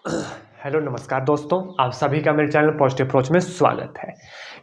Hello नमस्कार दोस्तों, आप सभी का मेरे चैनल पॉजिटिव अप्रोच में स्वागत है।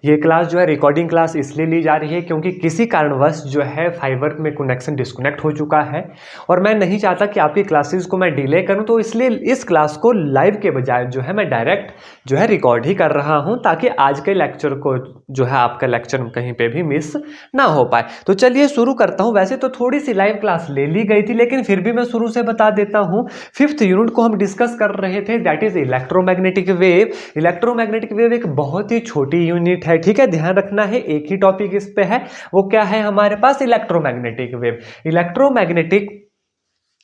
ये क्लास जो है रिकॉर्डिंग क्लास इसलिए ली जा रही है क्योंकि किसी कारणवश जो है फाइबर में कनेक्शन डिस्कनेक्ट हो चुका है और मैं नहीं चाहता कि आपकी क्लासेस को मैं डिले करूं, तो इसलिए इस क्लास को लाइव के बजाय जो है मैं डायरेक्ट जो है रिकॉर्ड ही कर रहा हूं, ताकि आज के लेक्चर को जो है आपका लेक्चर कहीं पे भी मिस ना हो पाए। तो चलिए शुरू करता हूं। वैसे तो थोड़ी सी लाइव क्लास ले ली गई थी, लेकिन फिर भी मैं शुरू से बता देता हूं। 5th यूनिट को हम डिस्कस कर रहे थे, that is electromagnetic wave. Electromagnetic wave एक बहुत ही छोटी यूनिट है, ठीक है, ध्यान रखना है। एक ही टॉपिक इस पे है, वो क्या है हमारे पास, इलेक्ट्रोमैग्नेटिक वेव। इलेक्ट्रोमैग्नेटिक,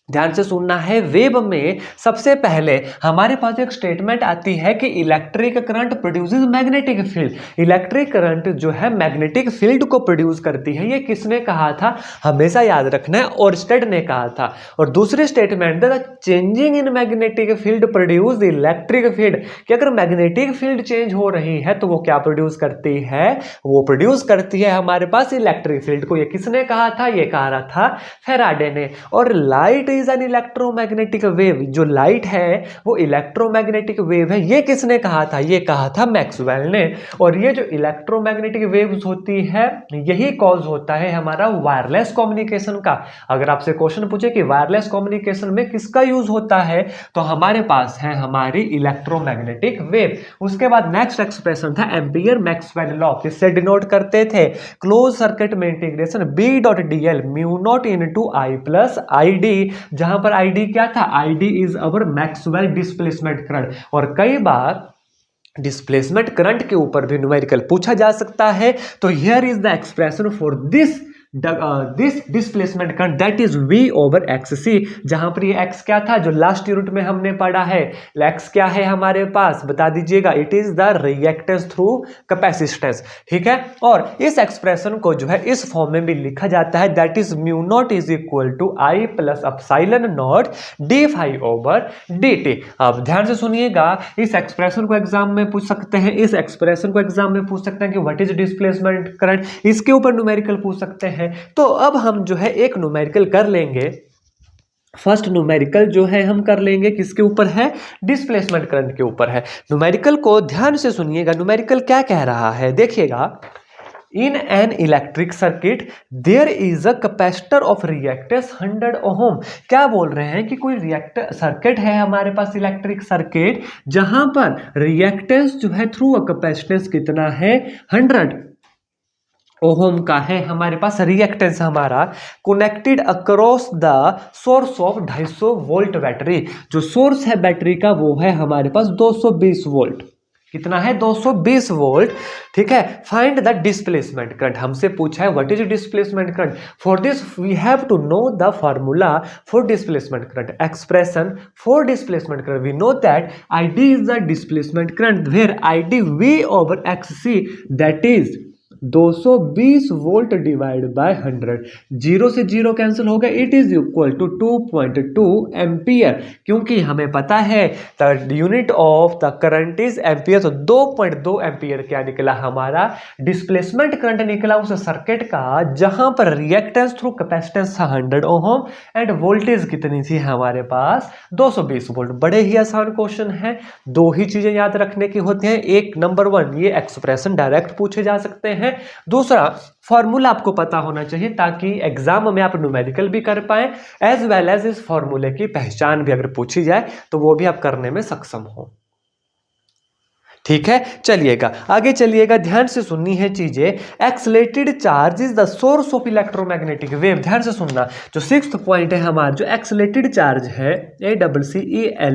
ध्यान से सुनना है। वेव में सबसे पहले हमारे पास एक स्टेटमेंट आती है कि electric current produces magnetic field. Electric current जो है मैग्नेटिक फील्ड को प्रोड्यूस करती है। ये किसने कहा था, हमेशा याद रखना है, ओरस्टेड ने कहा था। और दूसरी statement, the changing in magnetic field produce electric field, कि अगर मैग्नेटिक फील्ड चेंज हो रही है तो वो क्या प्रोड्यूस करती है, वो प्रोड्यूस करती है हमारे पास इलेक्ट्रिक फील्ड को। ये किसने कहा था, ये कहा रहा था फैराडे ने। और light is an electromagnetic wave, जो लाइट है वो इलेक्ट्रोमैग्नेटिक वेव है। ये किसने कहा था, ये कहा था मैक्सवेल ने। और ये जो इलेक्ट्रोमैग्नेटिक वेव्स होती है, यही कॉज होता है हमारा वायरलेस कम्युनिकेशन का। अगर आपसे क्वेश्चन पूछे कि वायरलेस कम्युनिकेशन में किसका यूज होता है, तो हमारे पास है हमारी इलेक्ट्रोमैग्नेटिक वेव। उसके बाद नेक्स्ट एक्सप्रेशन था एम्पियर मैक्सवेल लॉ, किससे डिनोट करते थे, क्लोज सर्किट में integration B dot D L mu naught into I plus I D, जहां पर आई डी क्या था, I D is our Maxwell displacement current. और कई बार डिस्प्लेसमेंट करंट के ऊपर भी न्यूमेरिकल पूछा जा सकता है। तो here is the expression for this displacement current, that is V ओवर XC, जहां पर ये X क्या था, जो लास्ट यूनिट में हमने पढ़ा है। X क्या है हमारे पास, बता दीजिएगा, it is the reactance through capacitance, ठीक है। और इस एक्सप्रेशन को जो है इस फॉर्म में भी लिखा जाता है, that is mu naught is equal to I plus epsilon naught D phi over D T. अब ध्यान से सुनिएगा, इस एक्सप्रेशन को एग्जाम में पूछ सकते हैं, इस एक्सप्रेशन को एग्जाम में पूछ सकते हैं कि व्हाट इज डिस्प्लेसमेंट करंट, इसके ऊपर न्यूमेरिकल पूछ सकते हैं। तो अब हम जो है एक न्यूमेरिकल कर लेंगे। फर्स्ट न्यूमेरिकल जो है हम कर लेंगे किसके ऊपर है, डिस्प्लेसमेंट करंट के ऊपर है। न्यूमेरिकल को ध्यान से सुनिएगा, न्यूमेरिकल क्या कह रहा है, देखिएगा। In an electric circuit there is a capacitor of reactance 100 ohm. क्या बोल रहे हैं कि कोई रिएक्टर सर्किट है हमारे पास, इलेक्ट्रिक सर्किट, जहां पर रिएक्टेंस जो है थ्रू अ कैपेसिटेंस कितना है, 100 ओहम का है हमारे पास रिएक्टेंस हमारा, connected across the source of 250 volt battery. जो सोर्स है बैटरी का वो है हमारे पास 220 वोल्ट, कितना है, 220 वोल्ट, ठीक है। फाइंड द डिस्प्लेसमेंट करंट, हमसे पूछा है what is displacement current. For this we have to know the formula for displacement current. Expression for displacement current, we know that I D is the displacement current, where I D V ओवर XC, that is 220 volt divide by 100। Zero से zero cancel हो गया, it is equal to 2.2 ampere, क्योंकि हमें पता है the unit of the current is ampere. तो 2.2 ampere क्या निकला हमारा, डिस्प्लेसमेंट करंट निकला उस सर्किट का जहां पर रिएक्टेंस थ्रू कैपेसिटेंस था 100 ओम एंड वोल्टेज कितनी थी हमारे पास, 220 वोल्ट। बड़े ही आसान क्वेश्चन है, दो ही चीजें याद रखने की होती हैं। एक, नंबर 1, ये एक्सप्रेशन डायरेक्ट पूछे जा सकते हैं। दूसरा, फॉर्मूला आपको पता होना चाहिए ताकि एग्जाम में आप न्यूमेरिकल भी कर पाए, एज वेल एज इस फॉर्मूले की पहचान भी अगर पूछी जाए तो वो भी आप करने में सक्षम हो, ठीक है। चलिएगा आगे चलिएगा, ध्यान से सुननी है चीजें। Accelerated charge is the source of electromagnetic wave. ध्यान से सुनना, जो 6th पॉइंट है हमारा, जो एक्सलेटेड चार्ज है, ACCELERATED,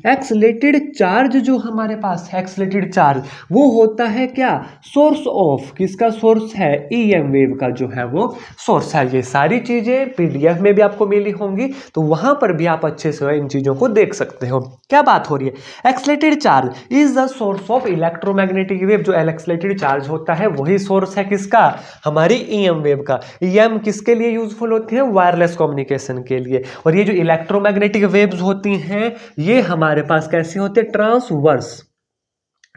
एक्सलेटेड चार्ज जो हमारे पास है, एक्सलेटेड चार्ज वो होता है क्या, सोर्स ऑफ, किसका सोर्स है, EM वेव का जो है वो सोर्स है। ये सारी चीजें PDF में भी आपको मिली होंगी, तो वहां पर भी आप अच्छे से इन चीजों को देख सकते हो। क्या बात हो रही है, accelerated charge is the source of electromagnetic wave. जो एक्सलेटेड चार्ज होता है वही सोर्स है किसका, हमारी EM वेव का। EM किसके लिए यूजफुल होती है, वायरलेस कम्युनिकेशन के लिए। और ये जो इलेक्ट्रोमैग्नेटिक वेव्स होती हैं ये हमारे पास कैसे होते हैं, transverse,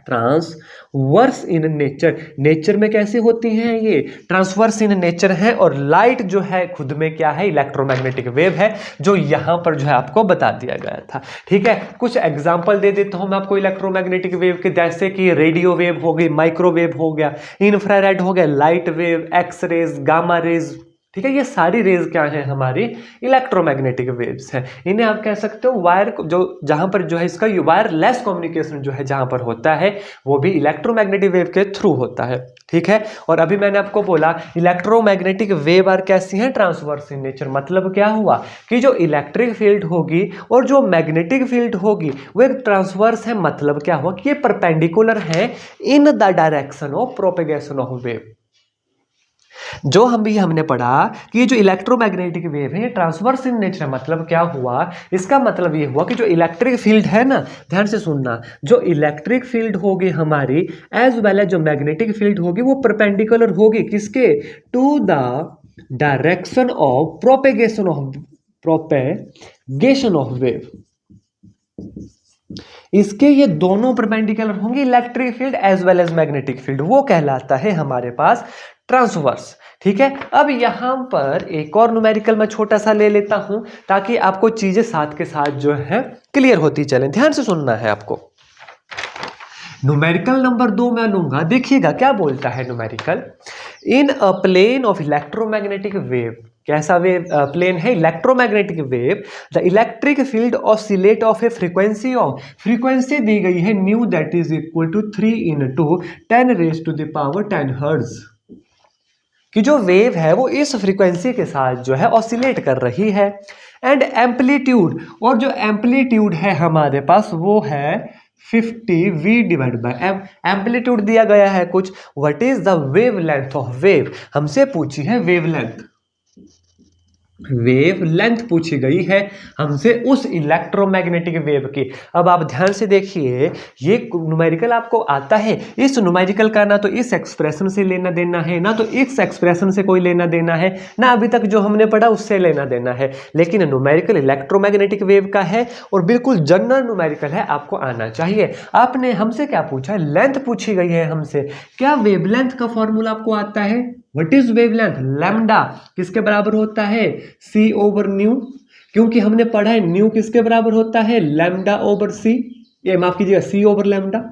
transverse in nature, nature में कैसे होती हैं ये, ट्रांसवर्स इन नेचर है। और लाइट जो है खुद में क्या है, इलेक्ट्रोमैग्नेटिक वेव है, जो यहाँ पर जो है आपको बता दिया गया था। ठीक है, कुछ एग्जांपल दे देता हूँ मैं आपको इलेक्ट्रोमैग्नेटिक वेव के, जैसे कि रेडियो वेव हो गई, माइक्रोवेव हो गया, इंफ्रारेड हो गया, light wave, X rays, gamma rays. ठीक है, ये सारी रेज क्या है, हमारी इलेक्ट्रोमैग्नेटिक वेव्स हैं। इन्हें आप कह सकते हो वायर, जो जहां पर जो है इसका वायरलेस कम्युनिकेशन जो है जहां पर होता है वो भी इलेक्ट्रोमैग्नेटिक वेव के थ्रू होता है। ठीक है, और अभी मैंने आपको बोला इलेक्ट्रोमैग्नेटिक वेव आर कैसी हैं, ट्रांसवर्स इन नेचर। मतलब क्या हुआ कि जो इलेक्ट्रिक फील्ड होगी और जो मैग्नेटिक फील्ड होगी वो एक ट्रांसवर्स है। मतलब क्या हुआ कि ये परपेंडिकुलर है in the direction of propagation of wave. जो हमने पढ़ा कि ये जो इलेक्ट्रोमैग्नेटिक वेव है ये ट्रांसवर्स इन नेचर। मतलब क्या हुआ, इसका मतलब ये हुआ कि जो इलेक्ट्रिक फील्ड है ना, ध्यान से सुनना, जो इलेक्ट्रिक फील्ड होगी हमारी एज वेल एज जो मैग्नेटिक फील्ड होगी वो परपेंडिकुलर होगी किसके, to the direction of propagation of wave. इसके ये दोनों परपेंडिकुलर होंगे, electric field as well as magnetic field, वो कहलाता है हमारे पास ट्रांसवर्स। ठीक है, अब यहां पर एक और न्यूमेरिकल मैं छोटा सा ले लेता हूं ताकि आपको चीजें साथ के साथ जो है क्लियर होती चलें। ध्यान से सुनना है आपको। न्यूमेरिकल नंबर 2 मैं लूंगा, देखिएगा क्या बोलता है numerical. In a plane of electromagnetic wave, कैसा वेव प्लेन है, electromagnetic wave, the electric field oscillate of a frequency of, frequency दी गई है nu that is equal to 3 × 10⁻⁻10 hertz. कि जो वेव है वो इस फ्रीक्वेंसी के साथ जो है ऑसिलेट कर रही है। एंड एम्पलीट्यूड, और जो एम्पलीट्यूड है हमारे पास वो है 50v divide by M, amplitude दिया गया है कुछ। What is the wave length of wave, हमसे पूछी है वेव लेंथ, वेव लेंथ पूछी गई है हमसे उस इलेक्ट्रोमैग्नेटिक वेव की। अब आप ध्यान से देखिए, ये न्यूमेरिकल आपको आता है, इस न्यूमेरिकल का ना तो इस एक्सप्रेशन से लेना देना है, ना तो इस एक्सप्रेशन से कोई लेना देना है, ना अभी तक जो हमने पढ़ा उससे लेना देना है। लेकिन न्यूमेरिकल इलेक्ट्रोमैग्नेटिक वेव का है और बिल्कुल जनरल न्यूमेरिकल है, आपको आना चाहिए। आपने हमसे क्या पूछा, लेंथ पूछी गई है हमसे। क्या वेवलेंथ का फॉर्मूला आपको आता है, व्हाट इज वेवलेंथ, लैम्डा किसके बराबर होता है, c/न्यू, क्योंकि हमने पढ़ा है न्यू किसके बराबर होता है, λ/c, ये माफ कीजिएगा c/λ।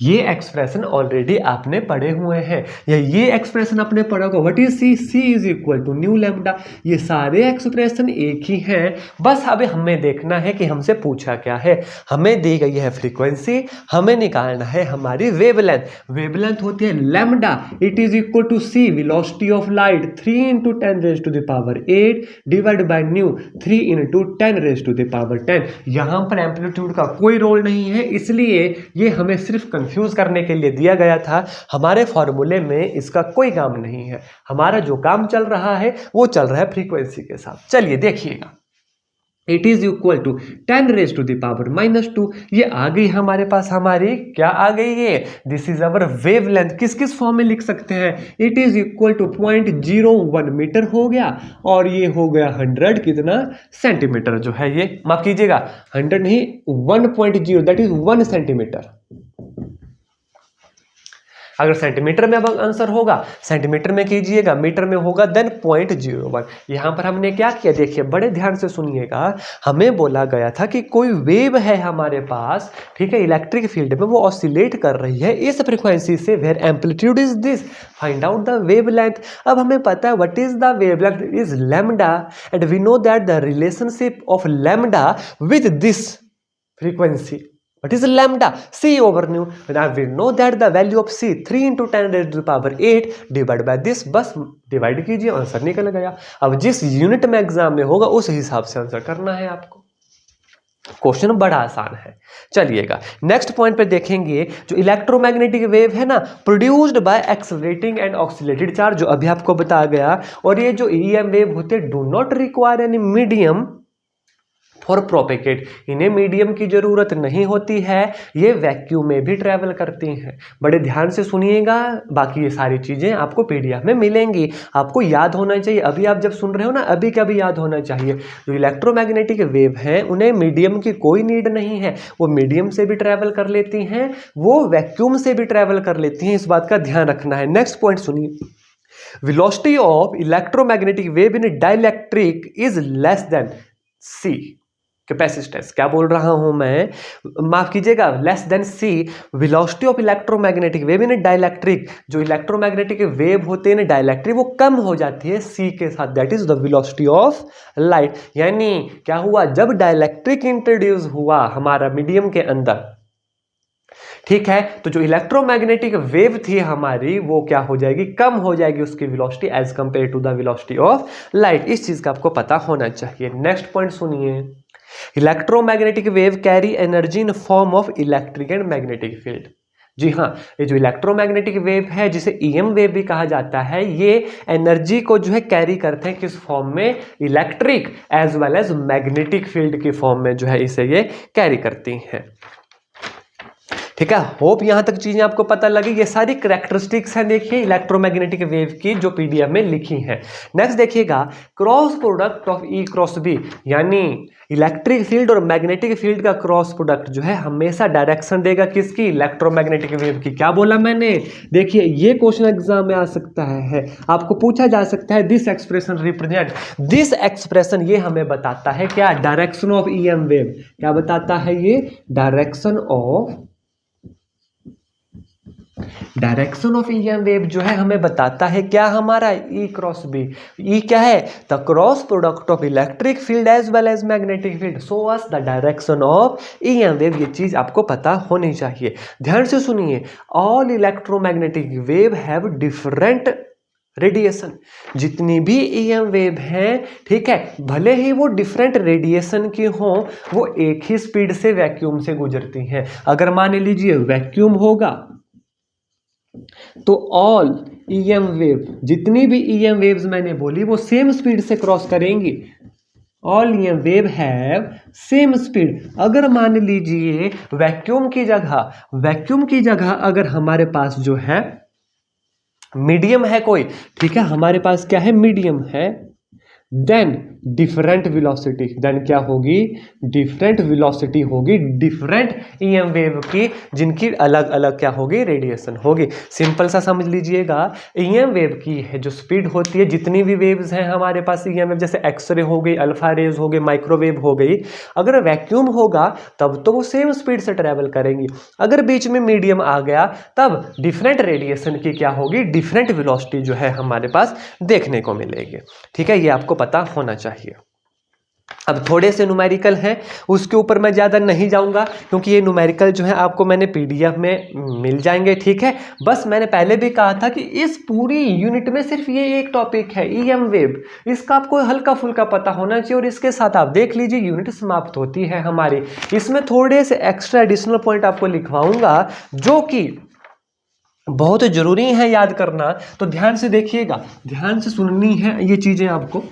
ये एक्सप्रेशन ऑलरेडी आपने पढ़े हुए हैं, या ये एक्सप्रेशन आपने पढ़ा होगा, what is C, C is equal to nu lambda. ये सारे एक्सप्रेशन एक ही हैं, बस अब हमें देखना है कि हमसे पूछा क्या है। हमें दी गई है फ्रीक्वेंसी, हमें निकालना है हमारी वेवलेंथ। वेवलेंथ होती है lambda, it is equal to C velocity of light 3 × 10⁸ divide by nu 3 × 10⁻10। यहां पर एम्पलीट्यूड का कोई रोल नहीं है, इसलिए ये हमें सिर्फ कंफ्यूज करने के लिए दिया गया था। हमारे फॉर्मूले में इसका कोई काम नहीं है, हमारा जो काम चल रहा है वो चल रहा है फ्रीक्वेंसी के साथ। चलिए देखिएगा, इट इज इक्वल टू 10⁻⁻²। ये आ गई हमारे पास, हमारी क्या आ गई है, दिस इज अवर वेवलेंथ। किस किस फॉर्म में लिख सकते हैं, it is equal to 0.01 metre हो गया, और ये हो गया 100 कितना सेंटीमीटर जो है, ये माफ कीजिएगा 100 नहीं 1.0 दैट इज 1 सेंटीमीटर। अगर सेंटीमीटर में अब आंसर होगा, सेंटीमीटर में कीजिएगा, मीटर में होगा देन 0.01। यहां पर हमने क्या किया, देखिए बड़े ध्यान से सुनिएगा। हमें बोला गया था कि कोई वेव है हमारे पास, ठीक है, इलेक्ट्रिक फील्ड में वो ऑसिलेट कर रही है इस फ्रीक्वेंसी से, where amplitude is this, find out the wavelength. अब हमें पता है what is the wavelength is lambda, and we know that the relationship of lambda with this frequency. What is lambda? c/ν. Now we know that the value of c 3 × 10⁸ divide by this, बस divide कीजिए, answer निकल गया। अब जिस unit में exam में होगा उस हिसाब से आंसर करना है आपको। क्वेश्चन बड़ा आसान है। चलिएगा नेक्स्ट पॉइंट पे देखेंगे, जो इलेक्ट्रोमैग्नेटिक वेव है ना, produced by accelerating and oscillated charge, जो अभी आपको बताया गया। और ये जो ईएम वेव होते do not require any medium for propagate. इन्हें मीडियम की जरूरत नहीं होती है, ये वैक्यूम में भी ट्रैवल करती हैं। बड़े ध्यान से सुनिएगा, बाकी ये सारी चीजें आपको पीडीएफ में मिलेंगी। आपको याद होना चाहिए, अभी आप जब सुन रहे हो ना, अभी का भी याद होना चाहिए। जो इलेक्ट्रोमैग्नेटिक वेव हैं उन्हें मीडियम की कोई नीड नहीं है, वो मीडियम से भी ट्रैवल कर लेती हैं, वो वैक्यूम से भी ट्रैवल कर लेती हैं। इस बात का ध्यान रखना है। नेक्स्ट पॉइंट सुनिए, velocity of electromagnetic wave in a dielectric is less than c capacitance. क्या बोल रहा हूं मैं, माफ कीजिएगा, less than C velocity of electromagnetic wave in dielectric. जो इलेक्ट्रोमैग्नेटिक वेव होते हैं ना डाइलेक्ट्रिक, वो कम हो जाती है सी के साथ, that is the velocity of light. यानी क्या हुआ, जब डाइलेक्ट्रिक इंट्रोड्यूस हुआ हमारा मीडियम के अंदर, ठीक है, तो जो इलेक्ट्रोमैग्नेटिक वेव थी हमारी वो क्या हो जाएगी, कम हो जाएगी उसकी velocity as compare to the velocity of light. इस चीज का आपको पता होना चाहिए। नेक्स्ट पॉइंट सुनिए, electromagnetic wave carry energy in form of electric and magnetic field. जी हाँ, ये जो इलेक्ट्रोमैग्नेटिक वेव है जिसे ईएम वेव भी कहा जाता है, ये एनर्जी को जो है कैरी करते हैं किस फॉर्म में, electric as well as magnetic field की फॉर्म में जो है इसे ये कैरी करती हैं। ठीक है, होप यहां तक चीजें आपको पता लगी। ये सारी कैरेक्टरिस्टिक्स हैं देखिए इलेक्ट्रोमैग्नेटिक वेव की जो पीडीएफ में लिखी हैं। नेक्स्ट देखिएगा, cross product of E cross B, यानी इलेक्ट्रिक फील्ड और मैग्नेटिक फील्ड का क्रॉस प्रोडक्ट जो है हमेशा डायरेक्शन देगा किसकी, इलेक्ट्रोमैग्नेटिक वेव की। क्या बोला मैंने, देखिए ये क्वेश्चन एग्जाम में आ सकता है, आपको पूछा जा सकता है this expression represent, this expression ये हमें बताता है क्या, डायरेक्शन ऑफ ईएम वेव। क्या बताता है ये, डायरेक्शन ऑफ ईएम वेव जो है हमें बताता है क्या, हमारा ई क्रॉस बी। ई क्या है, the cross product of electric field as well as magnetic field so as the direction of EM wave. ये चीज आपको पता होनी चाहिए। ध्यान से सुनिए, all electromagnetic wave have different radiation. जितनी भी ईएम वेव हैं, ठीक है, भले ही वो डिफरेंट रेडिएशन की हों, वो एक ही स्पीड से वैक्यूम से गुजरती हैं। अगर मान लीजिए वैक्यूम होगा तो ऑल ईएम वेव, जितनी भी ईएम वेव्स मैंने बोली वो सेम स्पीड से क्रॉस करेंगी। All EM wave have same speed. अगर मान लीजिए वैक्यूम की जगह अगर हमारे पास जो है मीडियम है कोई, ठीक है, हमारे पास क्या है, मीडियम है, देन डिफरेंट वेलोसिटी, देन क्या होगी, डिफरेंट वेलोसिटी होगी डिफरेंट ईएम वेव की, जिनकी अलग अलग क्या होगी, रेडिएशन होगी। सिंपल सा समझ लीजिएगा, ईएम वेव की है जो स्पीड होती है, जितनी भी वेव्स हैं हमारे पास ईएम वेव, जैसे एक्सरे हो गई, अल्फा रेज हो गई, माइक्रोवेव हो गई, अगर वैक्यूम होगा तब तो वो सेम स्पीड से ट्रेवल करेंगी। अगर बीच में मीडियम आ गया तब डिफरेंट रेडिएशन की क्या होगी, डिफरेंट वेलोसिटी जो है हमारे पास देखने को मिलेगी। ठीक है, ये आपको पता होना चाहिए। अब थोड़े से न्यूमेरिकल हैं, उसके ऊपर मैं ज़्यादा नहीं जाऊंगा क्योंकि ये न्यूमेरिकल जो है आपको मैंने पीडीएफ में मिल जाएंगे। ठीक है, बस मैंने पहले भी कहा था कि इस पूरी यूनिट में सिर्फ ये एक टॉपिक है, ईएम वेव, इसका आपको हल्का फुल्का पता होना चाहिए और इसके साथ आप देख लीजिए यूनिट समाप्त होती है हमारी। इसमें थोड़े से एक्स्ट्रा एडिशनल पॉइंट आपको लिखवाऊंगा जो कि बहुत जरूरी है याद करना, तो ध्यान से देखिएगा, ध्यान से सुननी है ये चीजें आपको।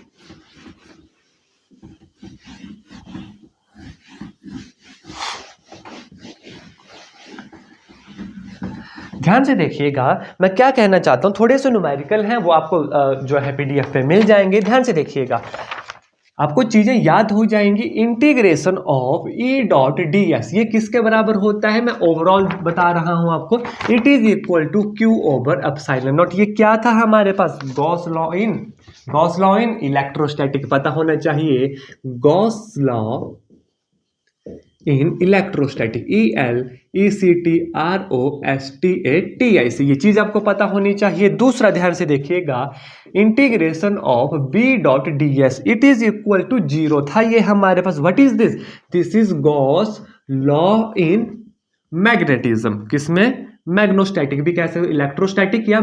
ध्यान से देखिएगा, मैं क्या कहना चाहता हूं, थोड़े से न्यूमेरिकल हैं वो आपको जो है पीडीएफ पे मिल जाएंगे। ध्यान से देखिएगा, आपको चीजें याद हो जाएंगी। Integration of E dot D S, ये किसके बराबर होता है, मैं ओवरऑल बता रहा हूं आपको। It is equal to Q over epsilon naught. ये क्या था हमारे पास, गॉस लॉ इन इलेक्ट्रोस्टैटिक, पता होना चाहिए, Gauss law in electrostatic, ELECTROSTATIC, ये चीज आपको पता होनी चाहिए। दूसरा ध्यान से देखिएगा, integration of B dot D S, it is equal to 0 था ये हमारे पास। What is this, this is Gauss law in magnetism, किसमें, मैग्नोस्टैटिक भी कह सकते हो, इलेक्ट्रोस्टैटिक या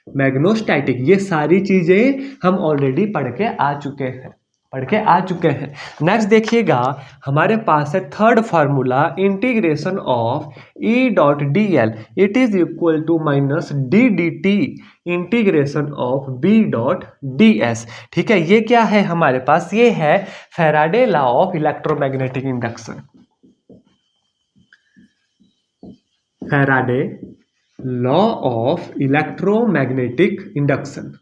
मैग्नोस्टैटिक, ये सारी चीजें हम ऑलरेडी पढ़ के आ चुके हैं, पढ़ के आ चुके हैं। नेक्स्ट देखिएगा, हमारे पास है third formula, integration of E dot D L it is equal to minus D D T integration of B dot D S. ठीक है, ये क्या है हमारे पास, ये है Faraday law of electromagnetic induction. Faraday law of electromagnetic induction,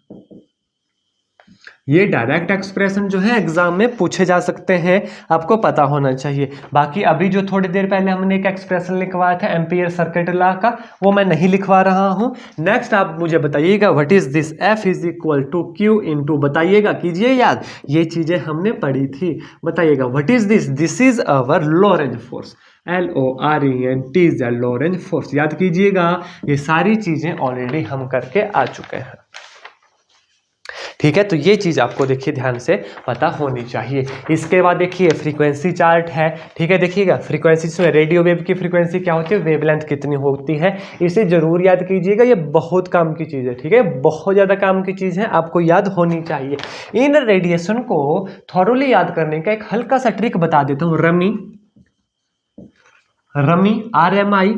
ये डायरेक्ट एक्सप्रेशन जो है एग्जाम में पूछे जा सकते हैं, आपको पता होना चाहिए। बाकी अभी जो थोड़ी देर पहले हमने एक एक्सप्रेशन लिखवाया था एम्पियर सर्किट लॉ का, वो मैं नहीं लिखवा रहा हूं। नेक्स्ट आप मुझे बताइएगा what is this, F is equal to Q into, बताइएगा, कीजिए याद, ये चीजें हमने पढ़ी थी। बताइएगा what is this, this is our Lorentz force, LORENT Lorentz force, याद कीजिएगा। ये सारी चीजें ऑलरेडी हम करके आ चुके हैं। ठीक है, तो ये चीज़ आपको देखिए ध्यान से पता होनी चाहिए। इसके बाद देखिए फ्रीक्वेंसी चार्ट है। ठीक है, देखिएगा फ्रीक्वेंसी में रेडियो वेव की फ्रीक्वेंसी क्या होती है, वेवलेंथ कितनी होती है, इसे जरूर याद कीजिएगा। ये बहुत काम की चीज़ है, ठीक है, बहुत ज़्यादा काम की चीज़ है, आपको याद होनी चाहिए। इन रेडिएशन को थॉरोली याद करने का एक हल्का सा ट्रिक बता देता हूँ, रमी RMI।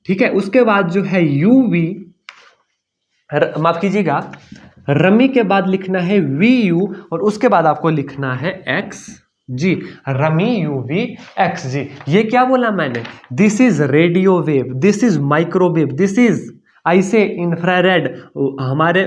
ठीक है, उसके बाद जो है UV, माफ कीजिएगा, रमी के बाद लिखना है VU और उसके बाद आपको लिखना है XG, रमी UV XG। ये क्या बोला मैंने, this is radio wave, this is microwave, this is I से इंफ्रारेड, हमारे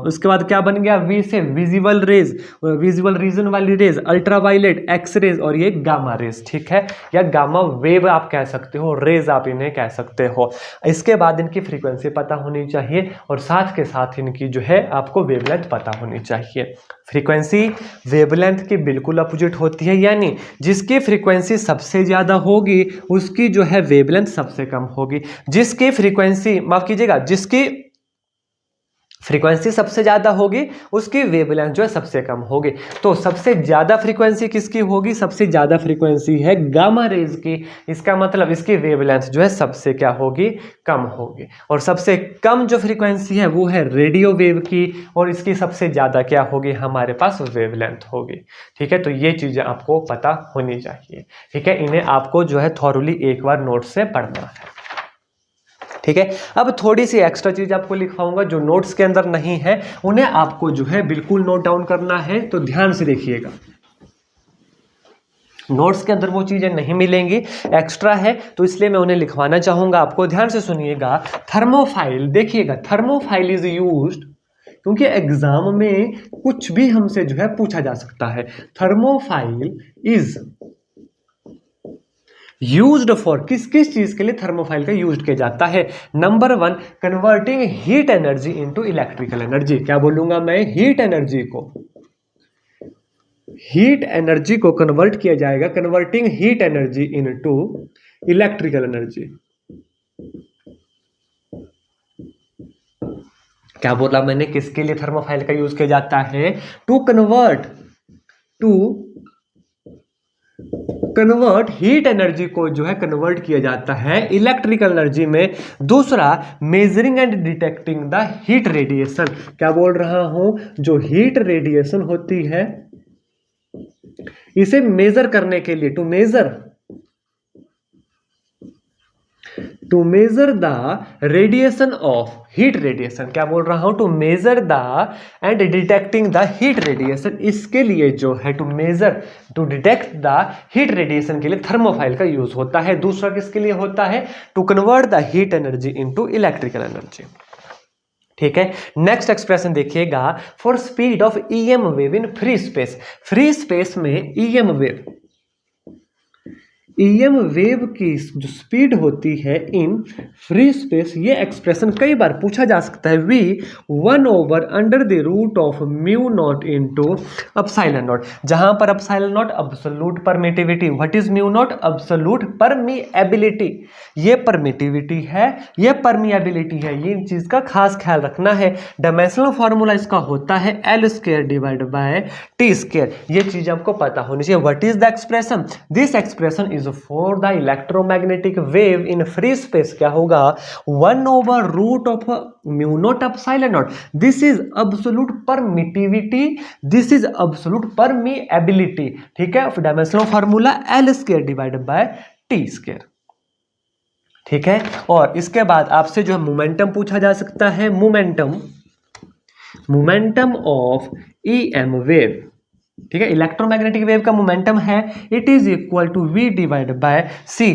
उसके बाद क्या बन गया, वी से विजिबल रेज, विजिबल रीजन वाली रेज, अल्ट्रावायलेट, एक्स रेज और ये गामा रेज। ठीक है, या गामा वेव आप कह सकते हो, रेज आप इन्हें कह सकते हो। इसके बाद इनकी फ्रीक्वेंसी पता होनी चाहिए और साथ के साथ इनकी जो है आपको वेवलेंथ पता होनी चाहिए। फ्रीक्वेंसी वेवलेंथ की बिल्कुल अपोजिट होती है, यानी जिसकी फ्रीक्वेंसी सबसे ज्यादा होगी उसकी जो है वेवलेंथ सबसे कम होगी। जिसकी फ्रीक्वेंसी, माफ कीजिएगा, जिसकी फ्रीक्वेंसी सबसे ज्यादा होगी उसकी वेवलेंथ जो है सबसे कम होगी। तो सबसे ज्यादा फ्रीक्वेंसी किसकी होगी, सबसे ज्यादा फ्रीक्वेंसी है गामा रेज की। इसका मतलब इसकी वेवलेंथ जो है सबसे क्या होगी, कम होगी। और सबसे कम जो फ्रीक्वेंसी है वो है रेडियो वेव की और इसकी सबसे ज्यादा क्या होगी, हमारे पास वेवलेंथ होगी। ठीक है, तो ये चीजें आपको पता होनी चाहिए। ठीक है, इन्हें आपको जो है थॉरोली एक बार नोट से पढ़ना है। ठीक है, अब थोड़ी सी एक्स्ट्रा चीज आपको लिखवाऊंगा जो नोट्स के अंदर नहीं है, उन्हें आपको जो है बिल्कुल नोट डाउन करना है। तो ध्यान से देखिएगा, नोट्स के अंदर वो चीजें नहीं मिलेंगी, एक्स्ट्रा है, तो इसलिए मैं उन्हें लिखवाना चाहूंगा। आपको ध्यान से सुनिएगा, थर्मोफाइल, देखिएगा थर्मोफाइल इज यूज्ड, क्योंकि एग्जाम में कुछ भी हमसे जो है पूछा जा सकता है। थर्मोफाइल इज यूज्ड फॉर, किस किस चीज के लिए थर्मोफाइल का यूज किया जाता है। Number 1, converting heat energy into electrical energy. क्या बोलूंगा मैं, हीट एनर्जी को कन्वर्ट किया जाएगा, converting heat energy into electrical energy. क्या बोला मैंने, किसके लिए थर्मोफाइल का यूज किया जाता है, टू कन्वर्ट हीट एनर्जी को जो है कन्वर्ट किया जाता है इलेक्ट्रिकल एनर्जी में। दूसरा, measuring and detecting the heat radiation. क्या बोल रहा हूं, जो हीट रेडिएशन होती है इसे मेजर करने के लिए, to measure the radiation of heat radiation. क्या बोल रहा हूं, to measure the and detecting the heat radiation. इसके लिए जो है to detect the heat radiation के लिए थर्मोफाइल का यूज होता है। दूसरा किसके लिए होता है, to convert the heat energy into electrical energy. ठीक है, नेक्स्ट एक्सप्रेशन देखिएगा, for speed of EM wave in free space. Free space में ईएम वेव की जो स्पीड होती है इन फ्री स्पेस, ये एक्सप्रेशन कई बार पूछा जा सकता है। V 1/√of μ0 into epsilon naught, जहां पर epsilon naught absolute permittivity, what is μ0, absolute permeability. ये परमिटिविटी है, ये परमिएबिलिटी है, ये चीज का खास ख्याल रखना है। डायमेंशनल फॉर्मूला इसका होता है L² / T²। ये चीज आपको पता होनी चाहिए। What is the expression, this expression is means for the electromagnetic wave in free space क्या होगा 1/√ऑफ mu naught epsilon naught. This is absolute permittivity, this is absolute permeability, ठीक है, dimensional formula L² divided by T², ठीक है। और इसके बाद आपसे जो है मोमेंटम पूछा जा सकता है, मोमेंटम ऑफ EM वेव, ठीक है, इलेक्ट्रोमैग्नेटिक वेव का मोमेंटम है it is equal to v divide by c,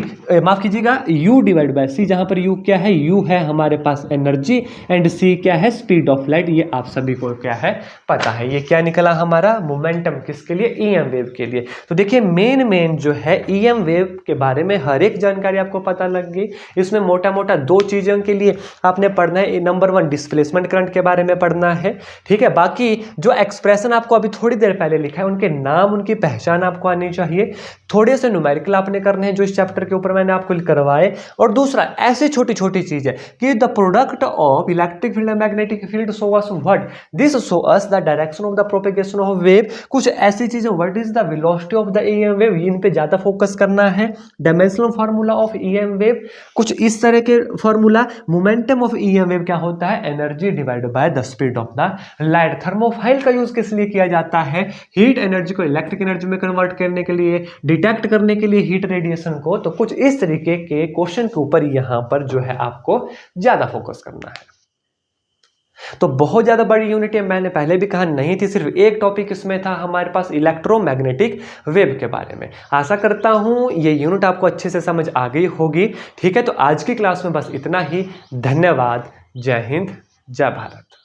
माफ कीजिएगा u डिवाइड बाय c, जहां पर u क्या है, u है हमारे पास एनर्जी एंड c क्या है, स्पीड ऑफ लाइट। ये आप सभी को क्या है पता है। ये क्या निकला हमारा मोमेंटम, किसके लिए, EM वेव के लिए। तो देखिए मेन जो है EM वेव के बारे में हर एक जानकारी आपको पता लग गई। इसमें मोटा मोटा दो चीजों के लिए आपने पढ़ना है, नंबर 1 डिस्प्लेसमेंट करंट के बारे में पढ़ना है, ठीक है। बाकी जो एक्सप्रेशन आपको अभी थोड़ी देर पहले है, उनके नाम, उनकी पहचान आपको आनी चाहिए। थोड़े से न्यूमेरिकल आपने करने हैं जो इस चैप्टर के ऊपर मैंने आपको करवाए। और दूसरा ऐसी छोटी छोटी चीज है कि the product of electric field and magnetic field show us what, this show us the direction of the propagation of wave. कुछ ऐसी चीजें, what is the velocity of the EM wave, इन पे ज्यादा फोकस करना है। Dimensional formula of EM wave, कुछ इस तरह के formula. Momentum of EM wave क्या होता है, energy divide by the speed of the light. Thermopile का यूज किस लिए किया जाता है, हीट एनर्जी को इलेक्ट्रिक एनर्जी में कन्वर्ट करने के लिए, डिटेक्ट करने के लिए हीट रेडिएशन को। तो कुछ इस तरीके के क्वेश्चन के ऊपर यहां पर जो है आपको ज्यादा फोकस करना है। तो बहुत ज्यादा बड़ी यूनिट है, मैंने पहले भी कहा नहीं थी, सिर्फ एक टॉपिक इसमें था हमारे पास इलेक्ट्रोमैग्नेटिक वेव के बारे में। आशा करता हूं ये यूनिट आपको अच्छे से समझ आ गई होगी, ठीक है। तो आज की क्लास में बस इतना ही। धन्यवाद। जय हिंद, जय भारत।